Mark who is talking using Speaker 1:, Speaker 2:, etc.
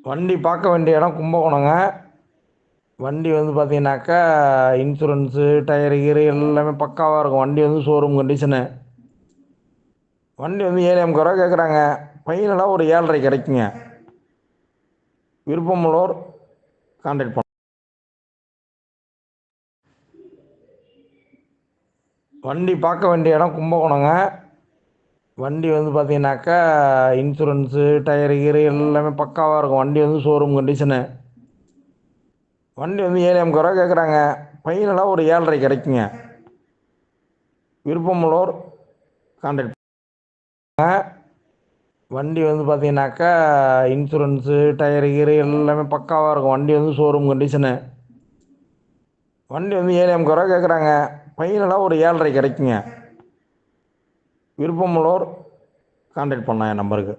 Speaker 1: வண்டி பார்க்க வேண்டிய இடம் கும்பகோணங்க. வண்டி வந்து பார்த்தீங்கன்னாக்கா, இன்சூரன்ஸு, டயரு கீரு எல்லாமே பக்காவாக இருக்கும். வண்டி வந்து ஷோரூம் கண்டிஷனு. வண்டி வந்து 7,50,000 கேட்குறாங்க. ஃபைனலாக ஒரு 7,500 கிடைக்குங்க. விருப்பமுள்ளோர் கான்டாக்ட் பண்ணலாம். வண்டி பார்க்க வேண்டிய இடம் கும்பகோணங்க. வண்டி வந்து பார்த்தீங்கன்னாக்கா, இன்சூரன்ஸு, டயரு கீரு எல்லாமே பக்காவாக இருக்கும். வண்டி வந்து ஷோரூம் கண்டிஷனு. வண்டி வந்து 7,50,000 கேட்குறாங்க. ஃபைனலாக ஒரு 7,500 கிடைக்குங்க. விருப்பமுள்ளோர் கான்டாக்ட் பண்ணுங்க. வண்டி வந்து பார்த்தீங்கன்னாக்கா, இன்சூரன்ஸு, டயரு கீரு எல்லாமே பக்காவாக இருக்கும். வண்டி வந்து ஷோரூம் கண்டிஷனு. வண்டி வந்து 7,50,000 கேட்குறாங்க. ஃபைனலாக ஒரு 7,500 கிடைக்குங்க. விருப்பமுள்ளோர் கான்டாக்ட் பண்ணலாம் என் நம்பருக்கு.